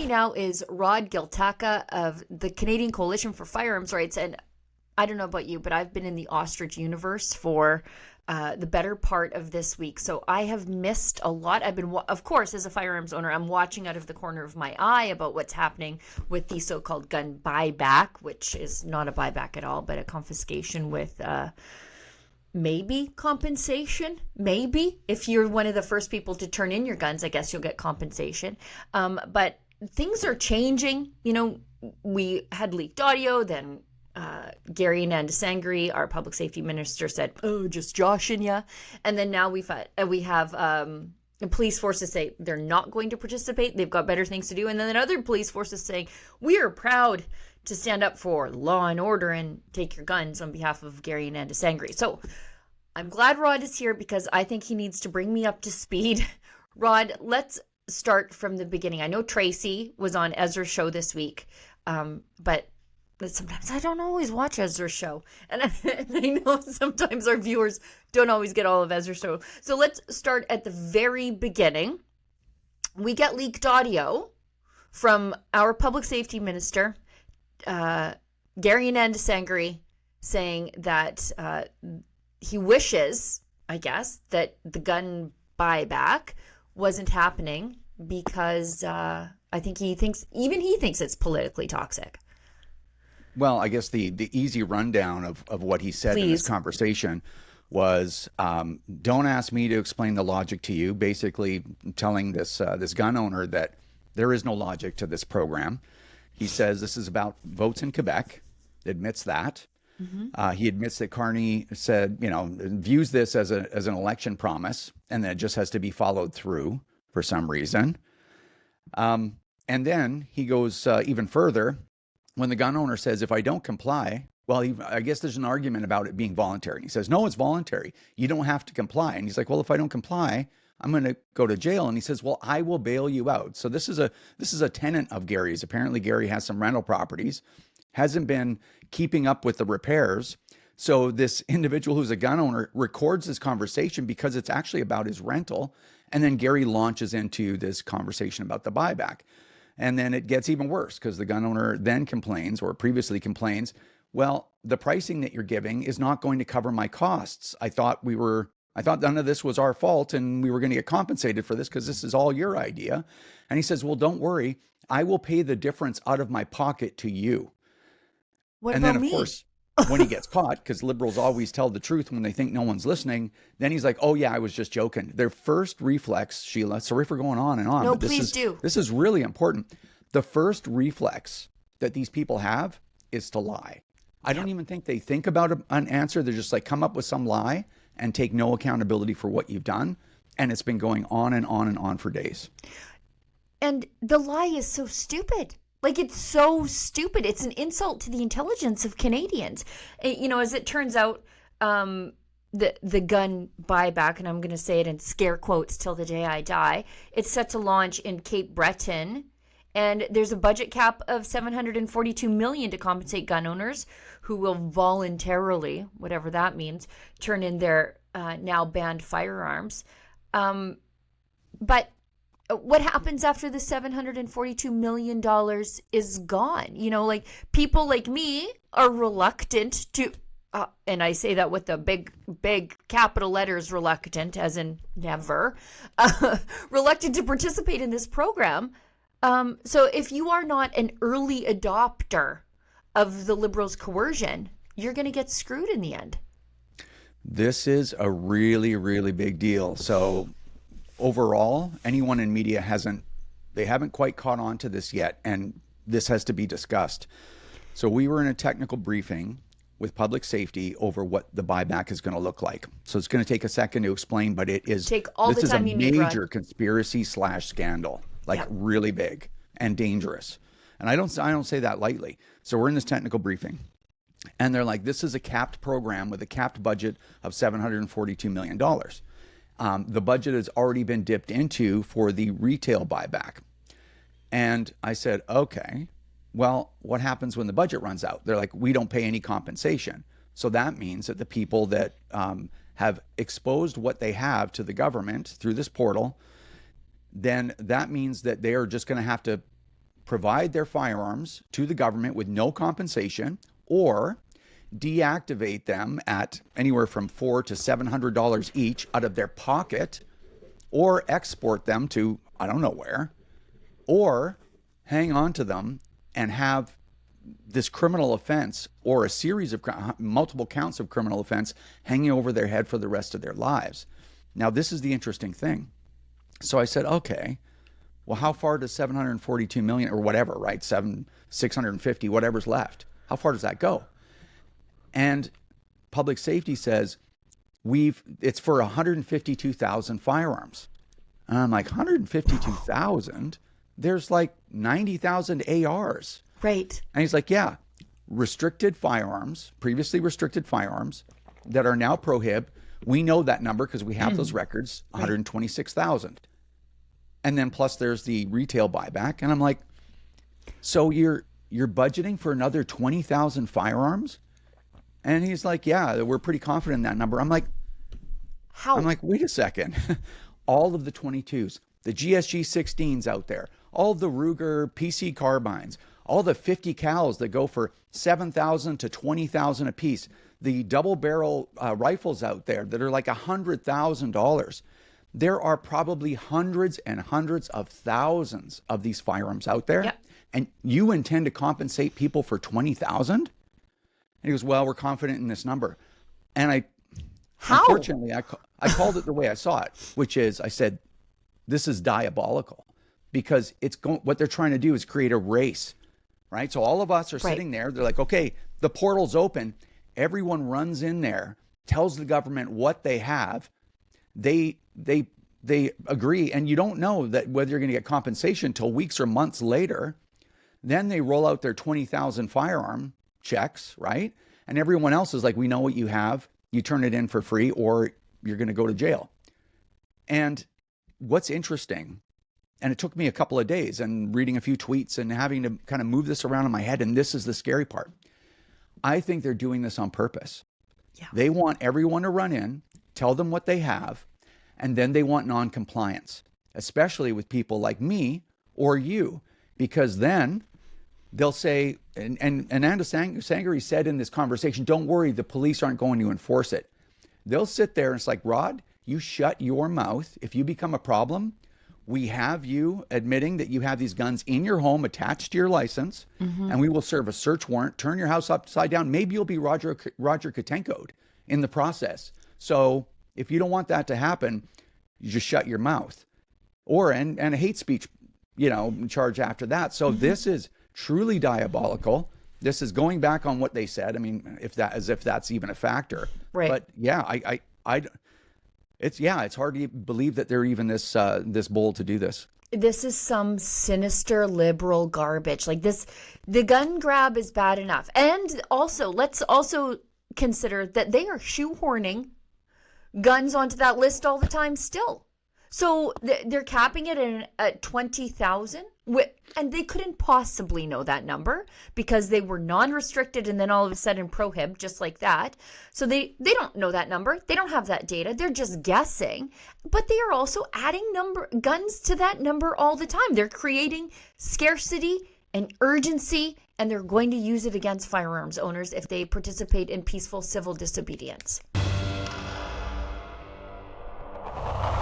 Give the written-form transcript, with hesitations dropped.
now is Rod Giltaca of the Canadian Coalition for Firearms Rights. And I don't know about you, but I've been in the ostrich universe for the better part of this week. So I have missed a lot. I've been, of course, as a firearms owner, I'm watching out of the corner of my eye about what's happening with the so-called gun buyback, which is not a buyback at all, but a confiscation with maybe compensation. Maybe if you're one of the first people to turn in your guns, I guess you'll get compensation. But things are changing. You know, we had leaked audio, then Gary Nandasangri, our public safety minister, said, "Oh, just joshing ya." And then now we have the police forces say they're not going to participate. They've got better things to do. And then other police forces saying, "We are proud to stand up for law and order and take your guns," on behalf of Gary Nandasangri. So I'm glad Rod is here because I think he needs to bring me up to speed. Rod, let's start from the beginning. I know Tracy was on Ezra's show this week, but sometimes I don't always watch Ezra's show. And I know sometimes our viewers don't always get all of Ezra's show. So let's start at the very beginning. We get leaked audio from our public safety minister, Gary Nandasangri, saying that he wishes, I guess, that the gun buyback wasn't happening because I think he thinks it's politically toxic. Well, I guess the easy rundown of what he said in this conversation was, don't ask me to explain the logic to you, basically telling this gun owner that there is no logic to this program. He says this is about votes in Quebec, admits that. Mm-hmm. He admits that Carney said, views this as an election promise, and that it just has to be followed through for some reason. And then he goes even further. When the gun owner says, if I don't comply, well, I guess there's an argument about it being voluntary. And he says, no, it's voluntary. You don't have to comply. And he's like, well, if I don't comply, I'm going to go to jail. And he says, well, I will bail you out. So this is a tenant of Gary's. Apparently, Gary has some rental properties, hasn't been keeping up with the repairs. So this individual who's a gun owner records this conversation because it's actually about his rental. And then Gary launches into this conversation about the buyback. And then it gets even worse because the gun owner then complains, or previously complains, well, the pricing that you're giving is not going to cover my costs. I thought none of this was our fault and we were going to get compensated for this because this is all your idea. And he says, well, don't worry. I will pay the difference out of my pocket to you. What about me? Of course, when he gets caught, because liberals always tell the truth when they think no one's listening, then he's like, oh yeah, I was just joking. Their first reflex, Sheila, sorry for going on and on. No, but please do. This is really important. The first reflex that these people have is to lie. I don't even think they think about an answer. They're just like, come up with some lie and take no accountability for what you've done. And it's been going on and on and on for days. And the lie is so stupid. Like, it's so stupid. It's an insult to the intelligence of Canadians. As it turns out, the gun buyback, and I'm going to say it in scare quotes till the day I die, it's set to launch in Cape Breton. And there's a budget cap of $742 million to compensate gun owners who will voluntarily, whatever that means, turn in their now banned firearms. But what happens after the $742 million is gone? People like me are reluctant to, and I say that with the big capital letters, reluctant, as in never, reluctant to participate in this program. So if you are not an early adopter of the Liberals' coercion, you're going to get screwed in the end. This is a really, really big deal. So overall, anyone in media haven't quite caught on to this yet, and this has to be discussed. So we were in a technical briefing with public safety over what the buyback is going to look like. So it's going to take a second to explain, but this is a major conspiracy / scandal, really big and dangerous. And I don't say that lightly. So we're in this technical briefing, and they're like, this is a capped program with a capped budget of $742 million. The budget has already been dipped into for the retail buyback. And I said, okay, well, what happens when the budget runs out? They're like, we don't pay any compensation. So that means that the people that have exposed what they have to the government through this portal, then that means that they are just going to have to provide their firearms to the government with no compensation, or deactivate them at anywhere from $400 to $700 each out of their pocket, or export them to I don't know where, or hang on to them and have this criminal offense or a series of multiple counts of criminal offense hanging over their head for the rest of their lives. Now, this is the interesting thing. So I said, okay, well, how far does 742 million or whatever, right? 650, whatever's left. How far does that go? And public safety says it's for 152,000 firearms. And I'm like, 152,000? There's like 90,000 ARs. Right. And he's like, yeah, restricted firearms, previously restricted firearms that are now prohib. We know that number because we have those records, 126,000. And then plus there's the retail buyback. And I'm like, so you're budgeting for another 20,000 firearms? And he's like, yeah, we're pretty confident in that number. I'm like, how? I'm like, wait a second. All of the 22s, the GSG 16s out there, all the Ruger PC carbines, all the 50 cals that go for 7,000 to 20,000 a piece, the double barrel rifles out there that are like $100,000. There are probably hundreds and hundreds of thousands of these firearms out there. Yep. And you intend to compensate people for 20,000? And he goes, well, we're confident in this number. And unfortunately, I called it the way I saw it, which is, I said, this is diabolical, because what they're trying to do is create a race, right? So all of us are sitting there. They're like, okay, the portal's open. Everyone runs in there, tells the government what they have. They agree, and you don't know that whether you're going to get compensation till weeks or months later. Then they roll out their 20,000 firearm checks, right? And everyone else is like, we know what you have. You turn it in for free, or you're going to go to jail. And what's interesting, and it took me a couple of days and reading a few tweets and having to kind of move this around in my head, and this is the scary part. I think they're doing this on purpose. Yeah. They want everyone to run in, tell them what they have, and then they want non-compliance, especially with people like me or you, because then they'll say, and Ananda Sangari said in this conversation, don't worry, the police aren't going to enforce it. They'll sit there and it's like, Rod, you shut your mouth. If you become a problem, we have you admitting that you have these guns in your home attached to your license, and we will serve a search warrant, turn your house upside down. Maybe you'll be Roger Katenko'd in the process. So if you don't want that to happen, you just shut your mouth. And a hate speech, charge after that. So this is truly diabolical. This is going back on what they said. I mean, if that's even a factor. Right. But yeah, it's hard to believe that they're even this bold to do this. This is some sinister liberal garbage. Like this, the gun grab is bad enough. And also, let's also consider that they are shoehorning guns onto that list all the time still. So they're capping it at 20,000, and they couldn't possibly know that number because they were non-restricted and then all of a sudden prohib just like that. So they don't know that number. They don't have that data. They're just guessing. But they are also adding guns to that number all the time. They're creating scarcity and urgency, and they're going to use it against firearms owners if they participate in peaceful civil disobedience.